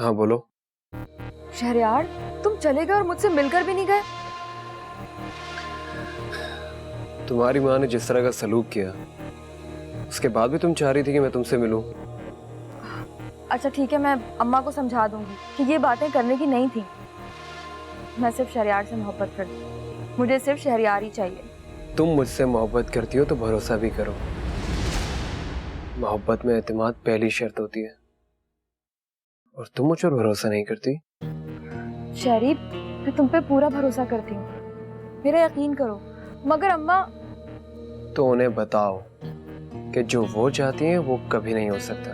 हाँ बोलो। शहरयार, तुम चले गए और मुझसे मिलकर भी नहीं गए। तुम्हारी माँ ने जिस तरह का सलूक किया, उसके बाद भी तुम चाह रही थी कि मैं तुमसे मिलूं। अच्छा ठीक है, मैं अम्मा को समझा दूंगी कि ये बातें करने की नहीं थी। मैं सिर्फ शहरयार से मोहब्बत करती हूँ, मुझे सिर्फ शहरयार ही चाहिए। तुम मुझसे मोहब्बत करती हो तो भरोसा भी करो। मोहब्बत में एतमाद पहली शर्त होती है, और तुम मुझ पर भरोसा नहीं करती। शरीफ, मैं तुम पे पूरा भरोसा करती हूँ, मेरा यकीन करो। मगर अम्मा। तो उन्हें बताओ कि जो वो चाहती हैं वो कभी नहीं हो सकता।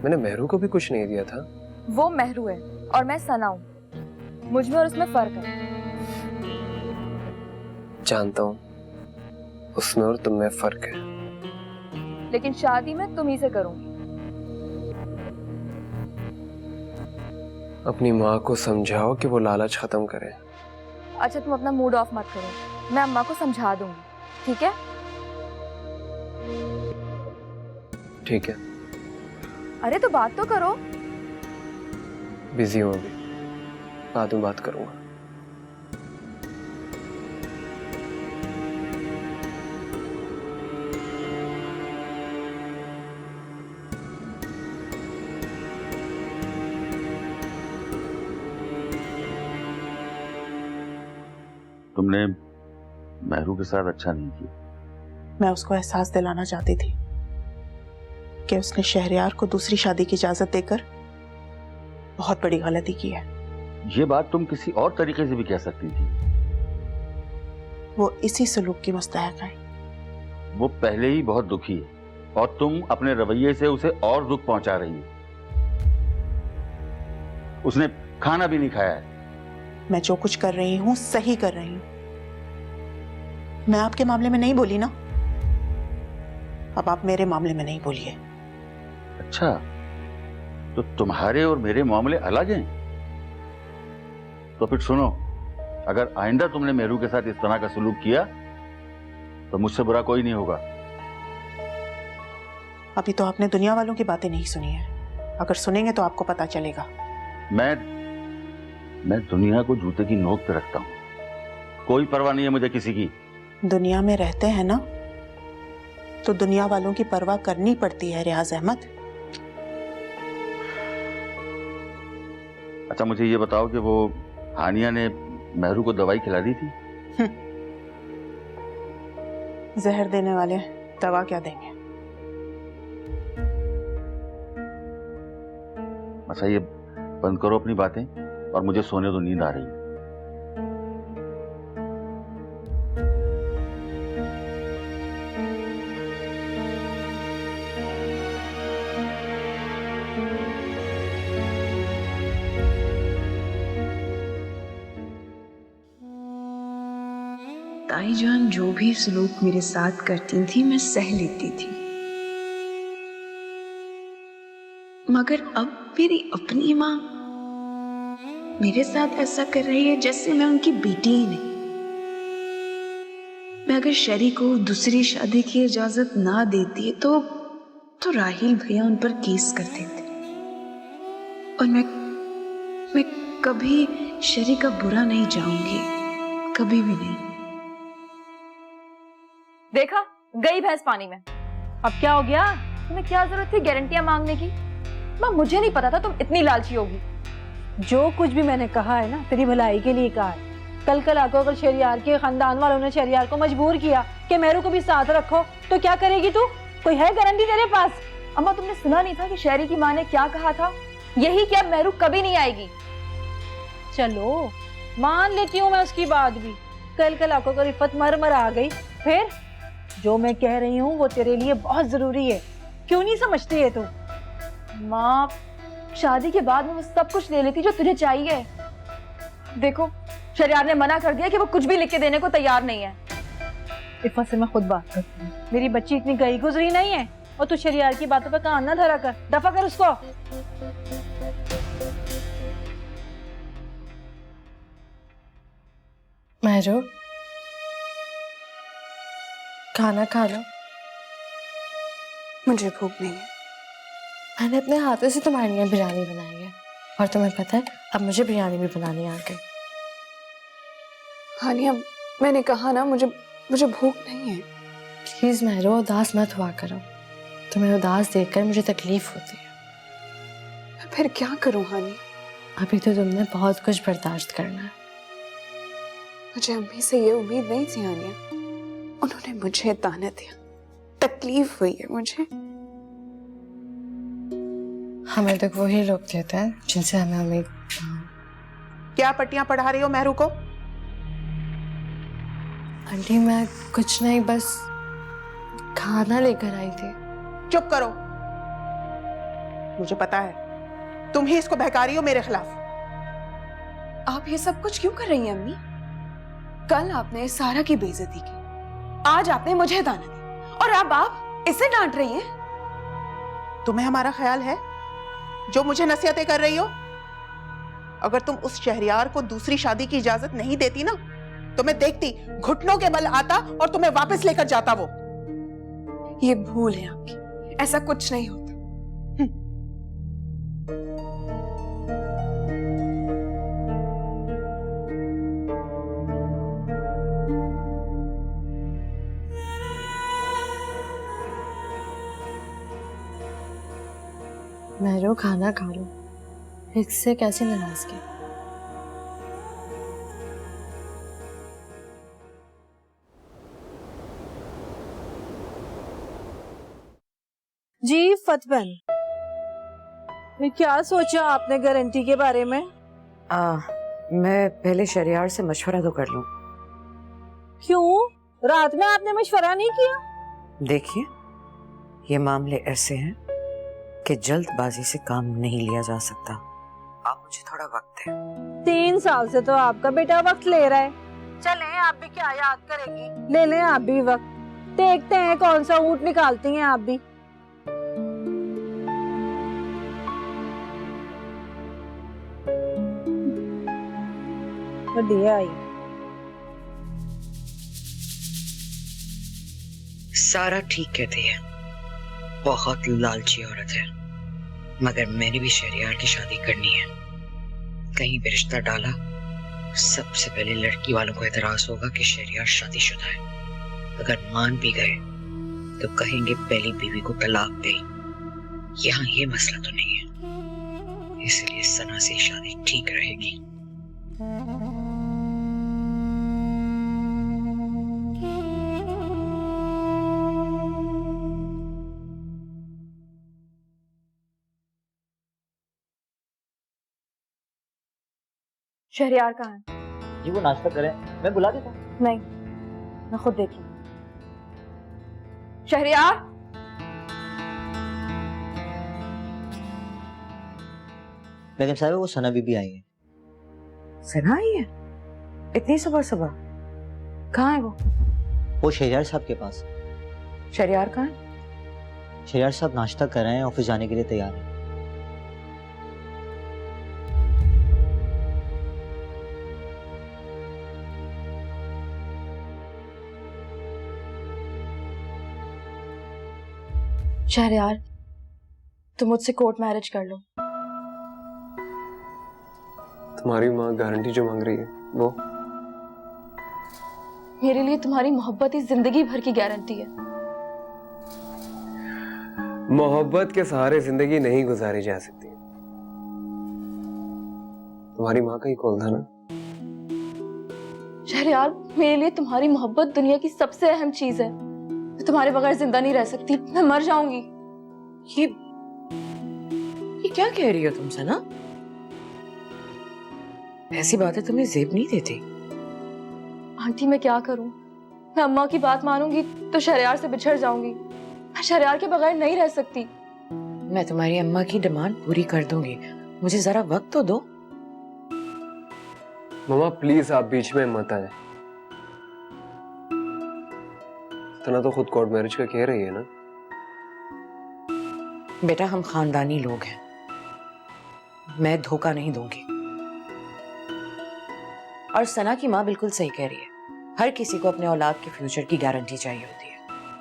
मैंने मेहरू को भी कुछ नहीं दिया था। वो मेहरू है और मैं सना हूँ, मुझ में और उसमें फर्क है। जानता हूँ, उसमें और तुम में फर्क है। लेकिन शादी मैं तुम ही से करूंगी। अपनी माँ को समझाओ कि वो लालच खत्म करे। अच्छा तुम अपना मूड ऑफ मत करो, मैं अम्मा को समझा दूंगी, ठीक है? ठीक है। अरे तो बात तो करो। बिजी हूँ अभी, बाद में बात करूंगा। तुमने मेहरू के साथ अच्छा नहीं किया। मैं उसको एहसास दिलाना चाहती थी कि उसने शहरयार को दूसरी शादी की इजाजत देकर बहुत बड़ी गलती की है। ये बात तुम किसी और तरीके से भी कह सकती थी। वो इसी सलूक की मुस्तहक है। वो पहले ही बहुत दुखी है और तुम अपने रवैये से उसे और दुख पहुंचा रही हो। उसने खाना भी नहीं खाया है। मैं जो कुछ कर रही हूं सही कर रही हूं। मैं आपके मामले में नहीं बोली ना, अब आप मेरे मामले में नहीं बोलिए। अच्छा, तो तुम्हारे और मेरे मामले अलग हैं। तो फिर सुनो, अगर आइंदा तुमने मेहरू के साथ इस तरह का सलूक किया तो मुझसे बुरा कोई नहीं होगा। अभी तो आपने दुनिया वालों की बातें नहीं सुनी है, अगर सुनेंगे तो आपको पता चलेगा। मैं दुनिया को जूते की नोक पे रखता हूं, कोई परवाह नहीं है मुझे किसी की। दुनिया में रहते हैं ना, तो दुनिया वालों की परवाह करनी पड़ती है रियाज अहमद। अच्छा मुझे ये बताओ कि वो हानिया ने मेहरू को दवाई खिला दी थी? जहर देने वाले दवा क्या देंगे। अच्छा ये बंद करो अपनी बातें और मुझे सोने दो, नींद आ रही है। ताईजान जो भी सलूक मेरे साथ करती थी मैं सह लेती थी, मगर अब मेरी अपनी माँ मेरे साथ ऐसा कर रही है जैसे मैं उनकी बेटी ही नहीं। मैं अगर शरी को दूसरी शादी की इजाजत ना देती तो राहिल भैया उन पर केस कर देते और मैं कभी शरी का बुरा नहीं चाहूंगी, कभी भी नहीं। देखा, गई भैंस पानी में। अब क्या हो गया? तुम्हें क्या जरूरत थी गारंटियां मांगने की? माँ मुझे नहीं पता था तुम इतनी लालची होगी। जो कुछ भी मैंने कहा है ना तेरी भलाई के लिए कहा है। कल आको अगर शहरयार के खानदान वालों ने शहरयार को मजबूर किया कि मेहरू को भी साथ रखो तो क्या करेगी तू? कोई है गारंटी तेरे पास? अम्मा तुमने सुना नहीं था कि शहरी की माँ ने क्या कहा था? यही कि अब मेहरू कभी नहीं आएगी। चलो मान लेती हूँ मैं उसकी बात भी। कल आको अगर इफ्फत मर आ गई, फिर जो मैं कह रही हूँ वो तेरे लिए बहुत जरूरी है। क्यों नहीं समझती है तू? माँ शादी के बाद मैं सब कुछ ले लेती जो तुझे चाहिए। देखो शहरयार ने मना कर दिया कि वो कुछ भी लिख के देने को तैयार नहीं है। इफ्फत से मैं खुद बात करती हूँ। मेरी बच्ची इतनी गई गुजरी नहीं है और तू शहरयार की बातों पे कान ना धरा कर, दफा कर उसको। मेहरू, खाना खा लो। मुझे भूख नहीं है। मैंने अपने हाथों से तुम्हारे लिए बिरयानी बनाई है। और तुम्हें पता है अब मुझे बिरयानी भी बनानी आ गई। हानिया, मैंने कहा ना, मुझे भूख नहीं है। प्लीज महरो, उदास मत हुआ करो। तुम्हें उदास देखकर मुझे तकलीफ होती है। फिर क्या करूं हानिया? अभी तो तुमने बहुत कुछ बर्दाश्त करना है। मुझे अम्मी से ये उम्मीद नहीं थी हानिया। उन्होंने मुझे ताना दिया, तकलीफ हुई है मुझे। हमें तो वही लोग देते हैं जिनसे हमें उम्मीद। क्या पट्टियां पढ़ा रही हो मेहरू को? आंटी मैं कुछ नहीं, बस खाना लेकर आई थी। चुप करो। मुझे पता है तुम ही इसको बहका रही हो मेरे खिलाफ। आप ये सब कुछ क्यों कर रही हैं अम्मी? कल आपने सारा की बेइज्जती की, आज आपने मुझे ताना दिया, और अब आप इसे डांट रही हैं। तुम्हें हमारा ख्याल है जो मुझे नसीहतें कर रही हो? अगर तुम उस शहरयार को दूसरी शादी की इजाजत नहीं देती ना, तो मैं देखती घुटनों के बल आता और तुम्हें वापस लेकर जाता वो। ये भूल है आपकी, ऐसा कुछ नहीं होता। महरो खाना खा लो, इससे कैसी नाराजगी। जी फतबन, ये क्या सोचा आपने गारंटी के बारे में? मैं पहले शरियार से मशवरा तो कर लूं। क्यों, रात में आपने मशवरा नहीं किया? देखिए, ये मामले ऐसे हैं कि जल्दबाजी से काम नहीं लिया जा सकता। आप मुझे थोड़ा वक्त दें। 3 साल से तो आपका बेटा वक्त ले रहा है। चलें, आप भी क्या याद करेंगी, ले लें आप भी वक्त। देखते हैं कौन सा ऊँट निकालती हैं आप भी। बढ़िया आई। सारा ठीक कहती है, बहुत लालची औरत है, मगर मैंने भी शहरयार की शादी करनी है। कहीं भी रिश्ता डाला, सबसे पहले लड़की वालों को एतराज होगा कि शहरयार शादीशुदा है। अगर मान भी गए तो कहेंगे पहली बीवी को तलाक दे। यहाँ ये मसला तो नहीं है, इसलिए सना से शादी ठीक रहेगी। शहरयार कहाँ है? जी वो नाश्ता करें, मैं बुला देता हूँ। नहीं, मैं खुद देख लूं। शहरयार, बेगम साहब वो सना बीबी आई है। सना आई है? इतनी सुबह सुबह? कहाँ है वो शहरयार साहब के पास। शहरयार कहाँ है? शहरयार साहब नाश्ता कर रहे हैं, ऑफिस जाने के लिए तैयार हैं। शहरयार, तुम मुझसे कोर्ट मैरिज कर लो। तुम्हारी माँ गारंटी जो मांग रही है वो? मेरे लिए तुम्हारी मोहब्बत ही जिंदगी भर की गारंटी है। मोहब्बत के सहारे जिंदगी नहीं गुजारी जा सकती। तुम्हारी माँ का ही कॉल था ना? शहरयार, मेरे लिए तुम्हारी मोहब्बत दुनिया की सबसे अहम चीज है। मैं तुम्हारे बगैर जिंदा नहीं रह सकती, मैं मर जाऊंगी। ये क्या कह रही हो तुम सना? ऐसी बातें तुम्हें जेब नहीं देती। आंटी मैं क्या करूं? मैं अम्मा की बात मानूंगी तो शहरयार से बिछड़ जाऊंगी। मैं शहरयार के बगैर नहीं रह सकती। मैं तुम्हारी अम्मा की डिमांड पूरी कर दूंगी, मुझे जरा वक्त तो दो। मम्मा प्लीज आप बीच में मत आए। तना तो खुद कोर्ट मैरिज का कह रही है ना? बेटा हम खानदानी लोग हैं, मैं धोखा नहीं दूंगी। और सना की माँ बिल्कुल सही कह रही है, हर किसी को अपने औलाद के फ्यूचर की गारंटी चाहिए होती है।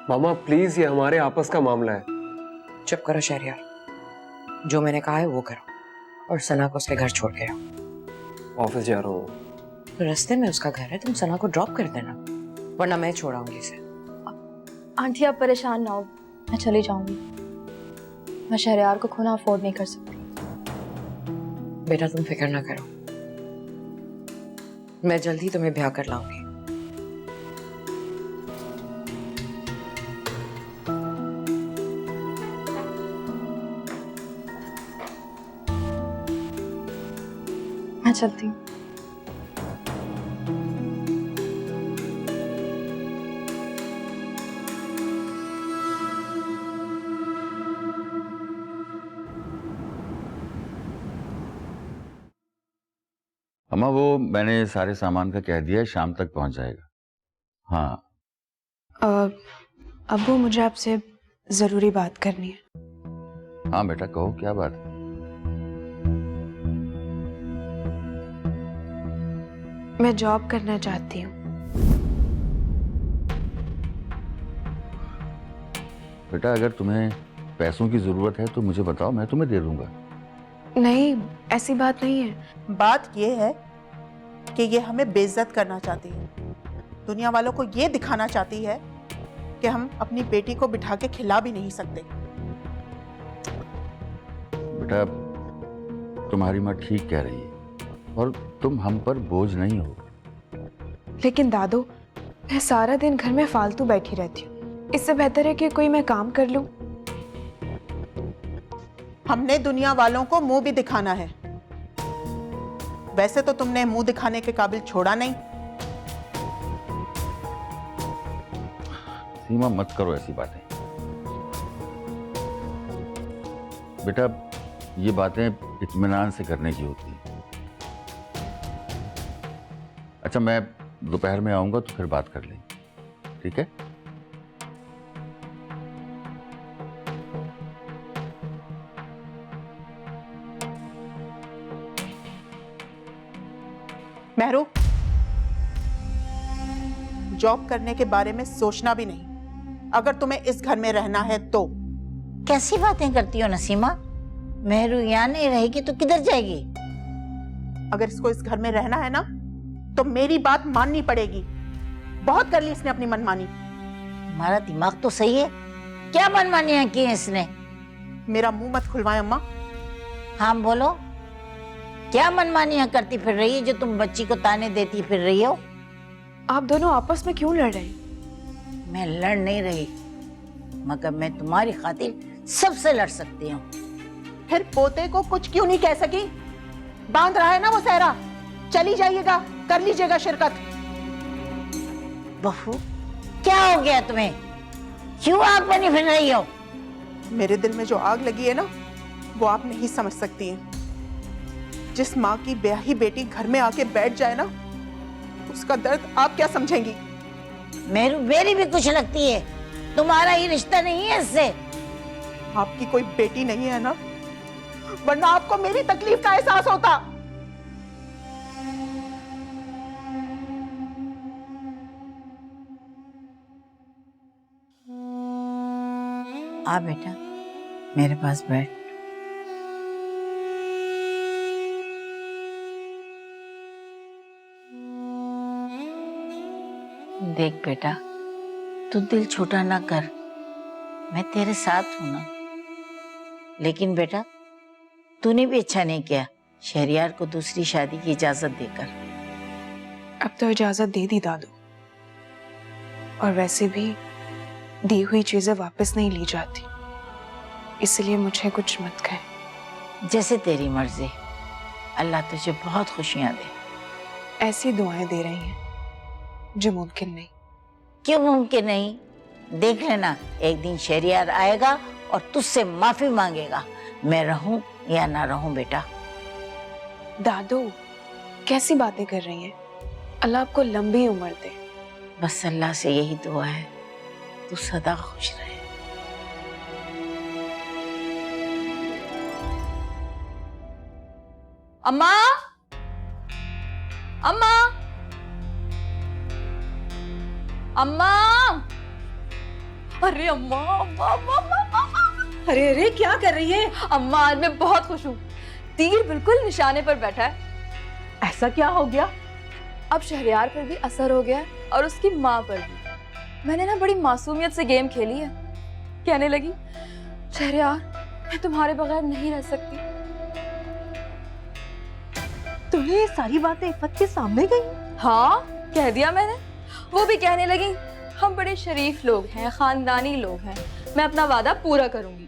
मामा प्लीज, ये हमारे आपस का मामला है। चुप करो शहरयार, जो मैंने कहा है वो करो, और सना को उसके घर छोड़ के आओ। ऑफिस जा रहा हूँ। तो रास्ते में उसका घर है, तुम सना को ड्रॉप कर देना, वरना मैं छोड़ाऊंगी इसे। आंटी आप परेशान ना हो, मैं चली जाऊंगी। मैं शहरयार को खोना अफोर्ड नहीं कर सकती। बेटा तुम फिक्र ना करो, मैं जल्दी तुम्हें ब्याह कर लाऊंगी। मैं चलती हूँ। अम्मा वो मैंने सारे सामान का कह दिया है, शाम तक पहुंच जाएगा। हाँ अब्बू मुझे आपसे जरूरी बात करनी है। हाँ बेटा कहो, क्या बात है? मैं जॉब करना चाहती हूँ। बेटा अगर तुम्हें पैसों की जरूरत है तो मुझे बताओ, मैं तुम्हें दे दूंगा। नहीं, ऐसी बात नहीं है। बात ये है कि ये हमें बेइज्जत करना चाहती है। दुनिया वालों को ये दिखाना चाहती है कि हम अपनी बेटी को बिठा के खिला भी नहीं सकते। बेटा तुम्हारी माँ ठीक कह रही है और तुम हम पर बोझ नहीं हो। लेकिन दादू, मैं सारा दिन घर में फालतू बैठी रहती हूँ। इससे बेहतर है कि कोई मैं काम कर लूं। हमने दुनिया वालों को मुंह भी दिखाना है। वैसे तो तुमने मुंह दिखाने के काबिल छोड़ा नहीं। सीमा मत करो ऐसी बातें। बेटा ये बातें इत्मीनान से करने की होती हैं। अच्छा मैं दोपहर में आऊंगा तो फिर बात कर लेंगे, ठीक है? मेहरू, जॉब करने के बारे में सोचना भी नहीं। अगर तुम्हें इस घर में रहना है तो। कैसी बातें करती हो नसीमा? मेहरू यहाँ नहीं रहेगी तो किधर जाएगी? अगर इसको इस घर में रहना है ना तो मेरी बात माननी पड़ेगी। बहुत कर ली इसने अपनी मनमानी। हमारा दिमाग तो सही है, क्या मनमानियां की है इसने? मेरा मुंह मत खुलवाएं अम्मा। हाँ बोलो, क्या मनमानियां करती फिर रही है जो तुम बच्ची को ताने देती फिर रही हो? आप दोनों आपस में क्यों लड़ रहे हैं? मैं लड़ नहीं रही, मगर मैं तुम्हारी खातिर सबसे लड़ सकती हूँ। फिर पोते को कुछ क्यों नहीं कह सकी? बांध रहा है ना वो सहरा। चली जाइएगा, कर लीजिएगा शिरकत। बहू क्या हो गया तुम्हें? क्यों आग बनी फिर रही हो? मेरे दिल में जो आग लगी है ना वो आप नहीं समझ सकती हैं। जिस माँ की ब्याही बेटी घर में आके बैठ जाए ना उसका दर्द आप क्या समझेंगी? मेरी भी कुछ लगती है, तुम्हारा ही रिश्ता नहीं है इससे। आपकी कोई बेटी नहीं है ना, वरना आपको मेरी तकलीफ का एहसास होता। आ बेटा मेरे पास बैठ। देख बेटा, तू दिल छोटा ना कर, मैं तेरे साथ हूं ना। लेकिन बेटा तूने भी अच्छा नहीं किया शहरियार को दूसरी शादी की इजाजत देकर। अब तो इजाजत दे दी दादू, और वैसे भी दी हुई चीजें वापस नहीं ली जाती, इसलिए मुझे कुछ मत कहे। जैसे तेरी मर्जी, अल्लाह तुझे बहुत खुशियां दे। ऐसी दुआएं दे रही हैं जो मुमकिन नहीं। क्यों मुमकिन नहीं? देख लेना, एक दिन शहरियार आएगा और तुझसे माफी मांगेगा। मैं रहूं या ना रहूं बेटा। दादू कैसी बातें कर रही हैं? अल्लाह आपको लंबी उम्र दे। बस अल्लाह से यही दुआ है, तू सदा खुश रहे। अम्मा, अम्मा, अम्मा। अरे अम्मा, अम्मा, अम्मा, अम्मा, अम्मा। अरे अरे क्या कर रही है? अम्मा आज मैं बहुत खुश हूँ। तीर बिल्कुल निशाने पर बैठा है। ऐसा क्या हो गया? अब शहरयार पर भी असर हो गया है और उसकी माँ पर भी। मैंने ना बड़ी मासूमियत से गेम खेली है। कहने लगी, शहरयार मैं तुम्हारे बगैर नहीं रह सकती। तुम्हें ये सारी बातें इफ़त के सामने गई? हाँ, कह दिया मैंने। वो भी कहने लगी, हम बड़े शरीफ लोग हैं, खानदानी लोग हैं, मैं अपना वादा पूरा करूंगी।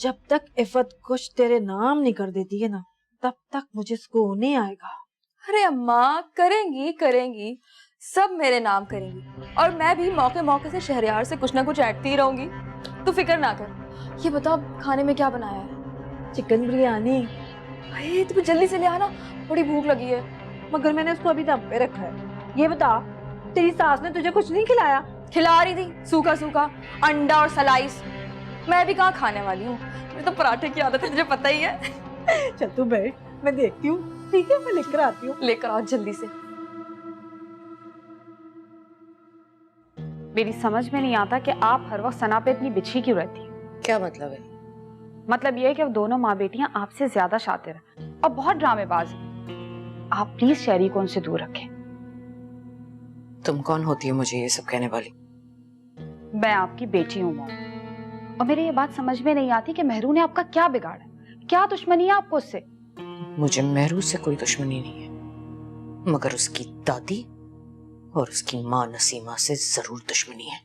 जब तक इफ़त कुछ तेरे नाम नहीं कर देती है ना, तब तक मुझे सुकून नहीं आएगा। अरे अम्मा, करेंगी करेंगी, सब मेरे नाम करेंगी और मैं भी मौके मौके से शहरयार से कुछ ना कुछ ऐंठती रहूंगी। तू फिक्र ना कर। ये बता खाने में क्या बनाया है? चिकन बिरयानी। अरे तू जल्दी से ले आना, बड़ी भूख लगी है। मगर मैंने उसको अभी दम पे रखा है। ये बता, तेरी सास ने तुझे कुछ नहीं खिलाया? खिला रही थी, सूखा सूखा अंडा और सलाइस। मैं भी कहाँ खाने वाली हूँ, मुझे तो पराठे की आदत है, तुझे पता ही है। चल तू बैठ, मैं देखती हूँ। ठीक है, मैं लेकर आती हूँ। लेकर आओ जल्दी से। मेरी समझ में नहीं आता कि आप हर वक्त सना पे इतनी बिछी क्यों रहती हैं। क्या मतलब है? मतलब ये है कि वो दोनों माँ बेटियां आपसे ज्यादा शातिर हैं और बहुत ड्रामेबाज हैं। आप प्लीज शहरी को उनसे दूर रखें। तुम कौन होती है मुझे ये सब कहने वाली? मैं आपकी बेटी हूँ मॉम, और मेरी ये बात समझ में नहीं आती कि मेहरू ने आपका क्या बिगाड़ा, क्या दुश्मनी है आपको उससे? मुझे मेहरू से कोई दुश्मनी नहीं है, मगर उसकी दादी और उसकी माँ नसीमा से जरूर दुश्मनी है।